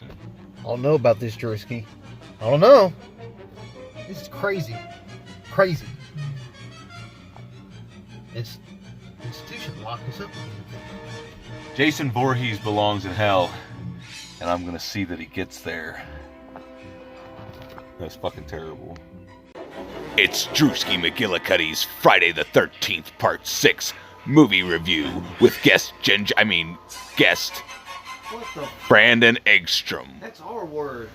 I don't know about this, Drewski. I don't know. This is crazy. Crazy. It's institution locked us up. Jason Voorhees belongs in hell, and I'm gonna see that he gets there. That's fucking terrible. It's Drewski McGillicuddy's Friday the 13th Part 6 movie review with guest What the? Brandon Eggstrom. That's our word.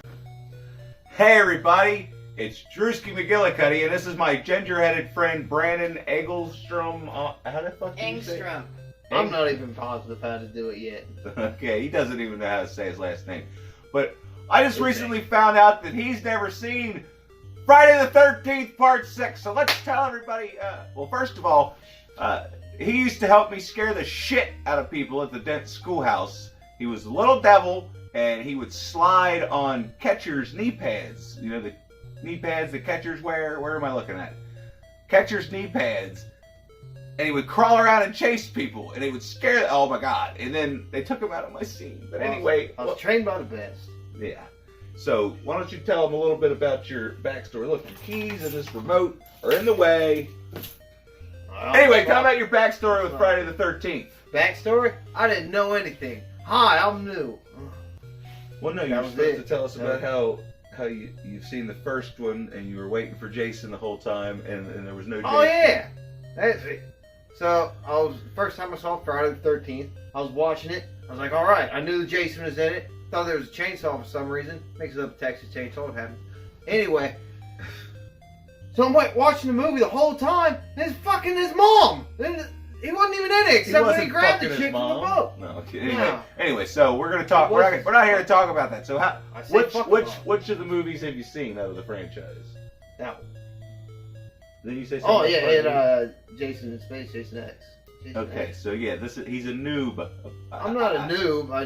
Hey everybody, it's Drewski McGillicuddy, and this is my ginger-headed friend Brandon Eggstrom. How the fuck do you say it? Engstrom. I'm not even positive how to do it yet. Okay, he doesn't even know how to say his last name. But I just recently found out that he's never seen Friday the 13th Part 6. So let's tell everybody, well, first of all, he used to help me scare the shit out of people at the Dent Schoolhouse. He was a little devil, and he would slide on catchers' knee pads. You know, the knee pads that catchers wear? Where am I looking at? Catchers' knee pads. And he would crawl around and chase people, and he would scare. Oh my god! And then they took him out of my scene. But anyway, I was trained by the best. Yeah. So why don't you tell them a little bit about your backstory? Look, the keys and this remote are in the way. Anyway, tell them about your backstory with Friday the 13th. Backstory? I didn't know anything. Hi, I'm new. Well, no, you were supposed to tell us about how you've seen the first one and you were waiting for Jason the whole time and there was no Jason. Oh yeah, that's it. So first time I saw Friday the 13th. I was watching it. I was like, all right. I knew Jason was in it. Thought there was a chainsaw for some reason. Mixed up a Texas Chainsaw. It happens. Anyway, so I'm watching the movie the whole time. And it's fucking his mom. And he wasn't even in it except when he grabbed the chick from the boat. No, okay. No. Anyway, so we're gonna talk. We're not here to talk about that. So which of the movies have you seen out of the franchise? That one. Then you say something. Oh yeah, Jason in Space, Jason X. Okay, X. so yeah, he's a noob. I'm not a noob. I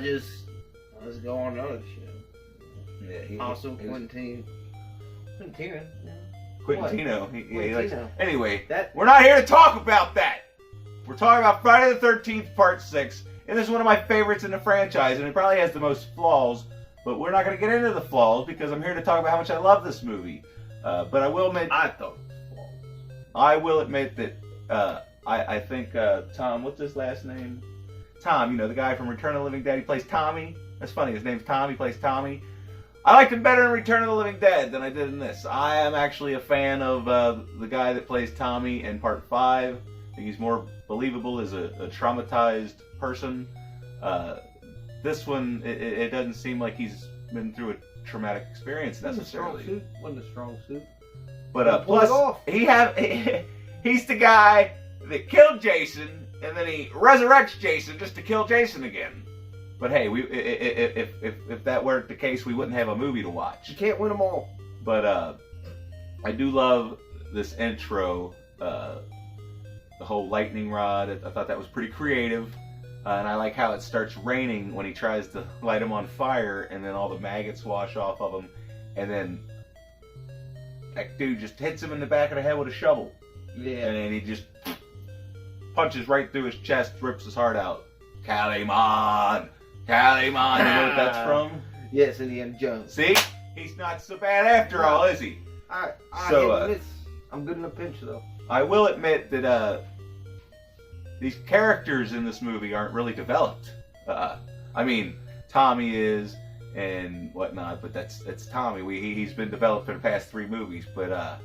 was going on another show. Yeah, Also Quintino. Quintino. Quintino. Anyway, we're not here to talk about that. We're talking about Friday the 13th Part 6, and this is one of my favorites in the franchise, and it probably has the most flaws. But we're not going to get into the flaws because I'm here to talk about how much I love this movie. But I will admit, I will admit that I think Tom, what's his last name? Tom, you know, the guy from Return of the Living Dead. He plays Tommy. That's funny. His name's Tom. He plays Tommy. I liked him better in Return of the Living Dead than I did in this. I am actually a fan of the guy that plays Tommy in Part 5. I think he's more believable as a traumatized person. This one, it doesn't seem like he's been through a traumatic experience necessarily. Wasn't a strong suit. But plus, he's the guy that killed Jason, and then he resurrects Jason just to kill Jason again. But hey, if that weren't the case, we wouldn't have a movie to watch. You can't win them all. But I do love this intro, the whole lightning rod. I thought that was pretty creative. And I like how it starts raining when he tries to light him on fire, and then all the maggots wash off of him, and then that dude just hits him in the back of the head with a shovel. Yeah. And then he just punches right through his chest, rips his heart out. Calimán! Calimán! You know what that's from? Yes, Indiana Jones. See? He's not so bad after all, is he? I'm good in a pinch, though. I will admit that these characters in this movie aren't really developed. I mean, Tommy is and whatnot, but that's Tommy. He's been developed for the past 3 movies, but I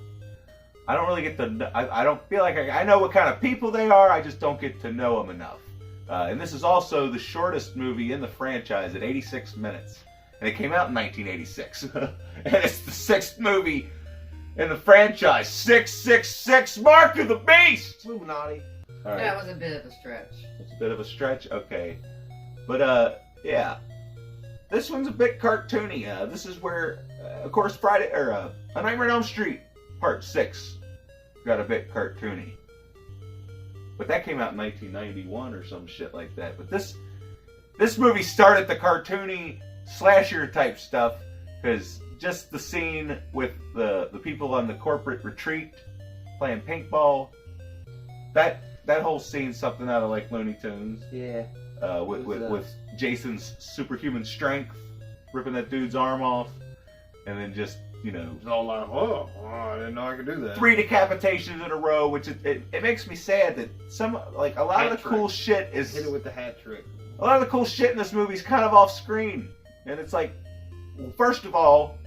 don't really get to. I don't feel like I know what kind of people they are. I just don't get to know them enough. And this is also the shortest movie in the franchise at 86 minutes, and it came out in 1986, and it's the 6th movie in the franchise. 666, Mark of the Beast. Illuminati. All right. That was a bit of a stretch. It's a bit of a stretch, okay. But yeah, this one's a bit cartoony. This is where, of course, A Nightmare on Elm Street Part 6 got a bit cartoony. But that came out in 1991 or some shit like that. But this movie started the cartoony slasher type stuff, because just the scene with the people on the corporate retreat playing paintball, that whole scene's something out of like Looney Tunes. Yeah. With Jason's superhuman strength ripping that dude's arm off, and then just, you know, It's all like, oh, I didn't know I could do that. 3 decapitations in a row, which it makes me sad that a lot of the cool shit is... Hit it with the hat trick. A lot of the cool shit in this movie is kind of off screen. And it's like, well, first of all,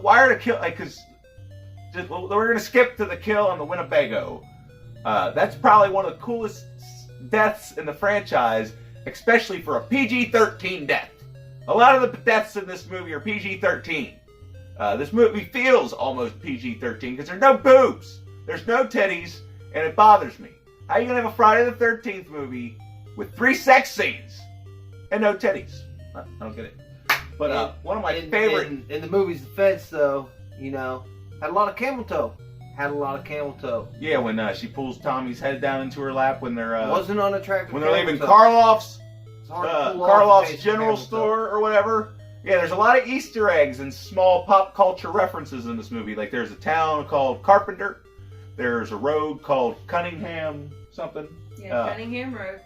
why are the kill... Like, because we're going to skip to the kill on the Winnebago. That's probably one of the coolest deaths in the franchise, especially for a PG-13 death. A lot of the deaths in this movie are PG-13. This movie feels almost PG-13 because there's no boobs, there's no titties, and it bothers me. How are you going to have a Friday the 13th movie with 3 sex scenes and no titties? I don't get it. But one of my favorite... In the movie's defense, though, you know, had a lot of camel toe. Yeah, when she pulls Tommy's head down into her lap when they're... Wasn't unattractive. When they're leaving toe. Karloff's Karloff's general store or whatever. Yeah, there's a lot of Easter eggs and small pop culture references in this movie. Like there's a town called Carpenter. There's a road called Cunningham something. Yeah, Cunningham Road.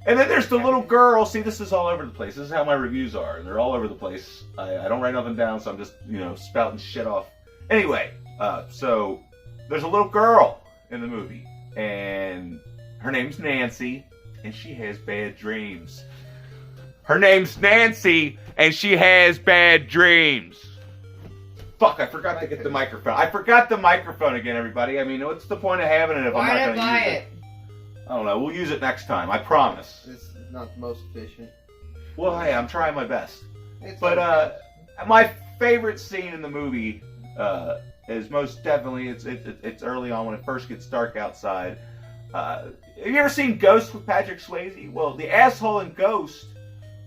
And then there's the little girl. See, this is all over the place. This is how my reviews are. They're all over the place. I don't write nothing down, so I'm just, you know, spouting shit off. Anyway, so there's a little girl in the movie. And her name's Nancy. And she has bad dreams. Her name's Nancy, and she has bad dreams. Fuck, I forgot to get the microphone. I forgot the microphone again, everybody. I mean, what's the point of having it if I'm not going to use it? I don't know. We'll use it next time. I promise. It's not the most efficient. Well, hey, I'm trying my best. But my favorite scene in the movie is most definitely it's early on when it first gets dark outside. Have you ever seen Ghost with Patrick Swayze? Well, the asshole in Ghost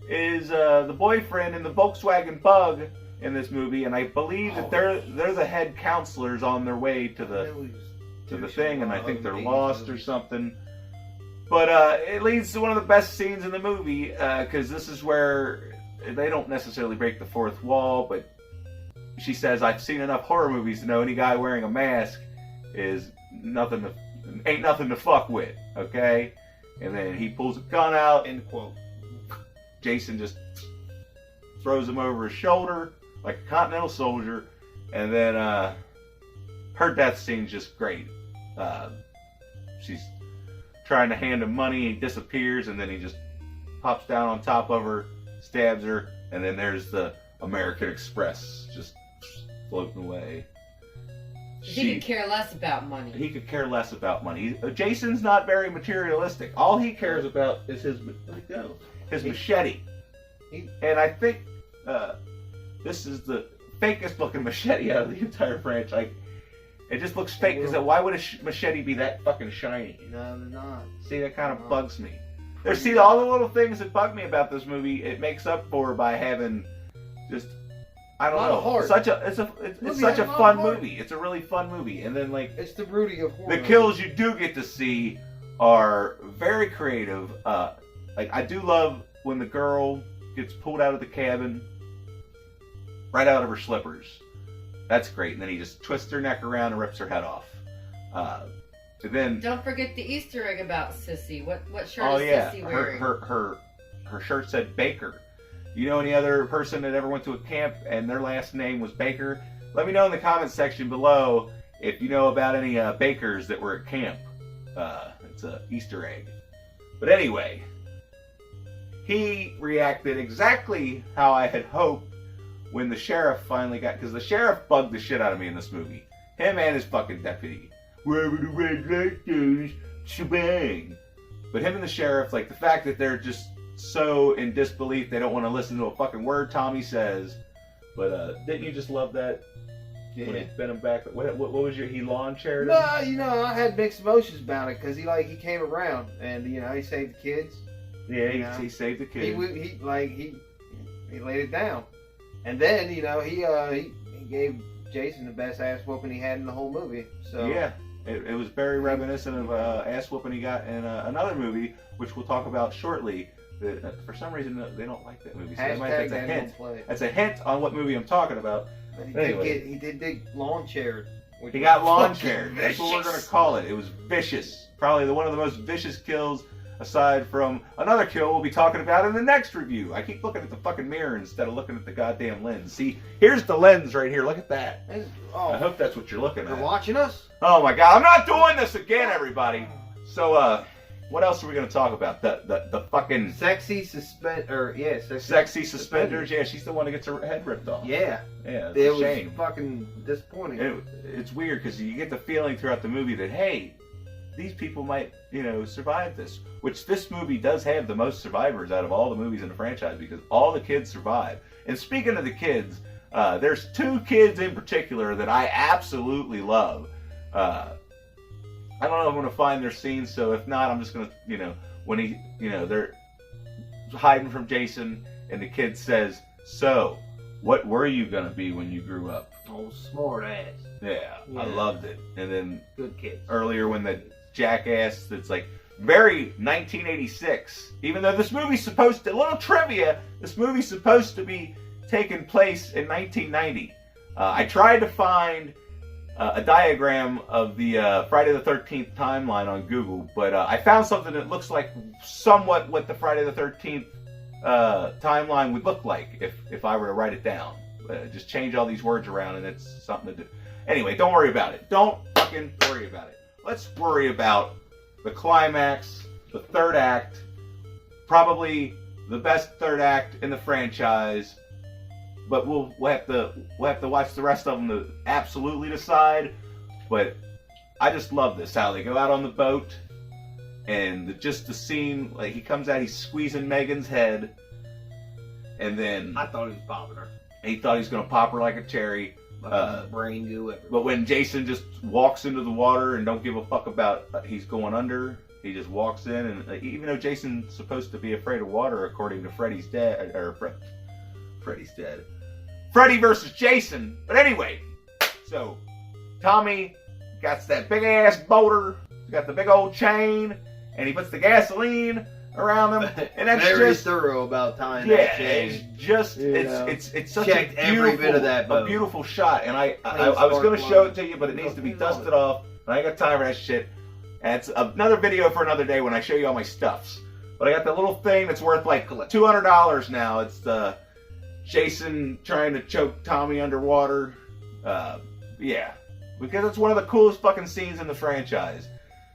is the boyfriend in the Volkswagen Bug in this movie, and I believe that they're the head counselors on their way to the thing, and I think they're lost or something. But it leads to one of the best scenes in the movie, because this is where they don't necessarily break the fourth wall, but she says, "I've seen enough horror movies to know any guy wearing a mask ain't nothing to fuck with." Okay, and then he pulls a gun out. End quote. Jason just throws him over his shoulder like a Continental soldier, and then her death scene's just great. She's trying to hand him money, he disappears, and then he just pops down on top of her, stabs her, and then there's the American Express just floating away. He could care less about money. He could care less about money. Jason's not very materialistic. All he cares about is his machete. And I think this is the fakest looking machete out of the entire franchise. It just looks fake because why would a machete be that fucking shiny? No, they're not. See, that kind of bugs me. See, all the little things that bug me about this movie, it makes up for by having just, I don't know, it's such a fun movie. It's a really fun movie, and then like it's the Rudy of horror. The kills you do get to see are very creative. Like I do love when the girl gets pulled out of the cabin, right out of her slippers. That's great. And then he just twists her neck around and rips her head off. And then don't forget the Easter egg about Sissy. What shirt is Sissy wearing? Her shirt said Baker. You know any other person that ever went to a camp and their last name was Baker? Let me know in the comments section below if you know about any bakers that were at camp. It's an Easter egg. But anyway, he reacted exactly how I had hoped when the sheriff finally got... Because the sheriff bugged the shit out of me in this movie. Him and his fucking deputy. Wherever the red light goes, shebang. But him and the sheriff, like the fact that they're just so in disbelief they don't want to listen to a fucking word Tommy says. But didn't you just love that? Yeah. When he bent him back. What was he lawn chaired him? No, you know, I had mixed emotions about it because he came around and he saved the kids. Yeah, he saved the kids. He laid it down. And then, he gave Jason the best ass whooping he had in the whole movie. So yeah, it was very reminiscent of ass whooping he got in another movie, which we'll talk about shortly. That for some reason they don't like that movie. So that's a hint. That's a hint on what movie I'm talking about. But he did get lawn chaired. He got lawn chaired. That's what we're gonna call it. It was vicious. Probably one of the most vicious kills aside from another kill we'll be talking about in the next review. I keep looking at the fucking mirror instead of looking at the goddamn lens. See, here's the lens right here. Look at that. I hope that's what you're looking You're at. watching us? Oh my god, I'm not doing this again, everybody. So, what else are we going to talk about? The fucking... Sexy Sexy suspenders. Yeah, she's the one that gets her head ripped off. Yeah. Yeah, it's It a was shame. fucking disappointing. It's weird because you get the feeling throughout the movie that, hey, these people might, survive this. Which this movie does have the most survivors out of all the movies in the franchise because all the kids survive. And speaking of the kids, there's 2 kids in particular that I absolutely love. I don't know if I'm going to find their scenes, so if not, I'm just going to, when they're hiding from Jason and the kid says, so, what were you going to be when you grew up? Oh, smart ass. Yeah, I loved it. And then Good kids. earlier when the jackass that's like very 1986, even though this movie's supposed to, little trivia, this movie's supposed to be taking place in 1990. I tried to find a diagram of the Friday the 13th timeline on Google, but I found something that looks like somewhat what the Friday the 13th timeline would look like if I were to write it down. Just change all these words around and it's something to do. Anyway, don't worry about it. Don't fucking worry about it. Let's worry about the climax, the third act, probably the best third act in the franchise. But we'll have to watch the rest of them to absolutely decide. But I just love this, how they go out on the boat and just the scene, like he comes out, he's squeezing Megan's head, and then I thought he was popping her. he thought he's gonna pop her like a cherry. Brain goo everywhere. But when Jason just walks into the water and don't give a fuck about he's going under, he just walks in, and even though Jason's supposed to be afraid of water, according to Freddy's dad, Freddy's dead. Freddy versus Jason. But anyway, so Tommy got that big ass boulder, he's got the big old chain, and he puts the gasoline around him, and that's very just thorough about tying yeah, that chain. it's just it's such Checked every bit of that a boat. beautiful shot, and I was going to show it to you, but it needs to be dusted off, and I ain't got time for that shit. And it's another video for another day when I show you all my stuffs. But I got the little thing that's worth like $200 now. It's the Jason trying to choke Tommy underwater. Yeah, because it's one of the coolest fucking scenes in the franchise.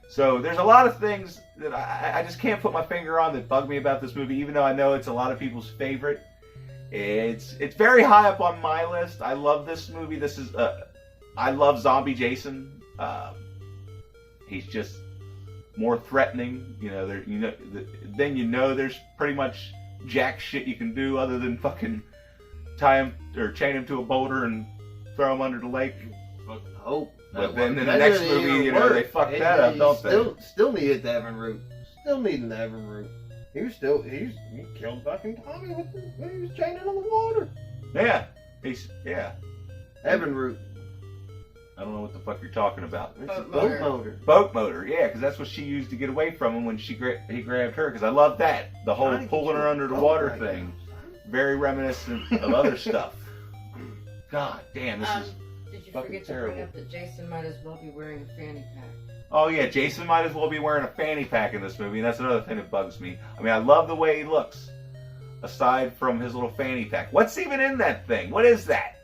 So there's a lot of things that I just can't put my finger on that bug me about this movie, even though I know it's a lot of people's favorite. It's very high up on my list. I love this movie. This is I love Zombie Jason. He's just more threatening. Then there's pretty much jack shit you can do other than fucking tie him or chain him to a boulder and throw him under the lake. Fucking hope. But then in the next movie, they fucked that up, don't they? Still needed the Evan root. Still needing the Evan root. He killed fucking Tommy when he was chaining on the water. Yeah. Evan root. I don't know what the fuck you're talking about. It's a boat motor. Boat motor, yeah, because that's what she used to get away from him when he grabbed her. Because I love that, the whole pulling her under the water thing. Very reminiscent of other stuff. God damn, this is. Did you fucking forget to terrible. bring up that Jason might as well be wearing a fanny pack? Oh yeah, Jason might as well be wearing a fanny pack in this movie, and that's another thing that bugs me. I mean, I love the way he looks, aside from his little fanny pack. What's even in that thing? What is that?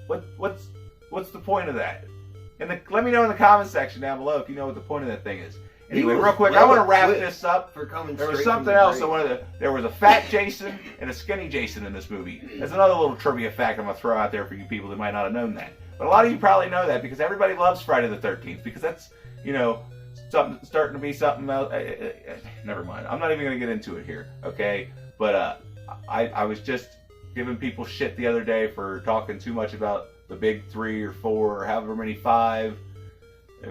What's the point of that? Let me know in the comment section down below if you know what the point of that thing is. Anyway, real quick, I want to wrap this up. For coming There was straight something from the else. grave. There was a fat Jason and a skinny Jason in this movie. That's another little trivia fact I'm going to throw out there for you people that might not have known that. But a lot of you probably know that because everybody loves Friday the 13th because that's, starting to be something else. Never mind. I'm not even going to get into it here, okay? But I was just giving people shit the other day for talking too much about the big 3 or 4 or however many 5.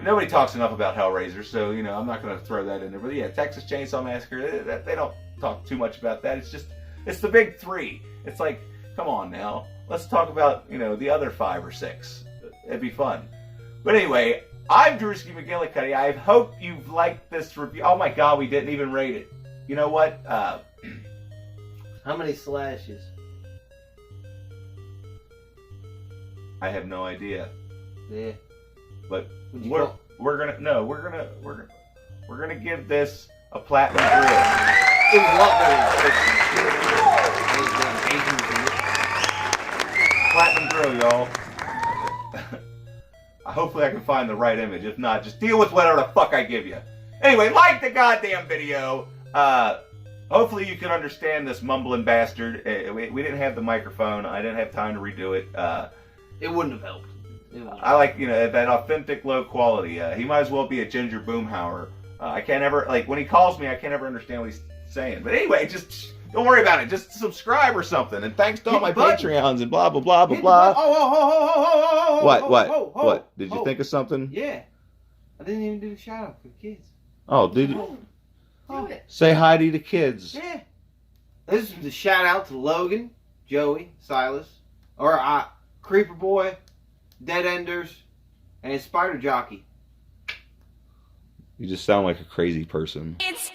Nobody talks enough about Hellraiser, so, I'm not going to throw that in there. But yeah, Texas Chainsaw Massacre, they don't talk too much about that. It's the big 3. It's like, come on now. Let's talk about, the other 5 or 6. It'd be fun. But anyway, I'm Drewski McGillicuddy. I hope you've liked this review. Oh my God, we didn't even rate it. You know what? How many slashes? I have no idea. Yeah. But we're gonna give this a platinum grill. It was a lot better than 50. Platinum grill, y'all. Hopefully I can find the right image. If not, just deal with whatever the fuck I give you. Anyway, like the goddamn video. Hopefully you can understand this mumbling bastard. We didn't have the microphone. I didn't have time to redo it. It wouldn't have helped. I like, that authentic low quality. He might as well be a Ginger Boomhauer. I can't ever, when he calls me, I can't ever understand what he's saying. But anyway, just don't worry about it. Just subscribe or something. And thanks to all my Patreons and blah, blah, blah, blah, blah. What? Did you think of something? Yeah. I didn't even do the shout out for the kids. Oh, did you? Do it. Say hi to the kids. Yeah. This is the shout out to Logan, Joey, Silas, Creeper Boy, Dead Enders, and Spider Jockey. You just sound like a crazy person. It's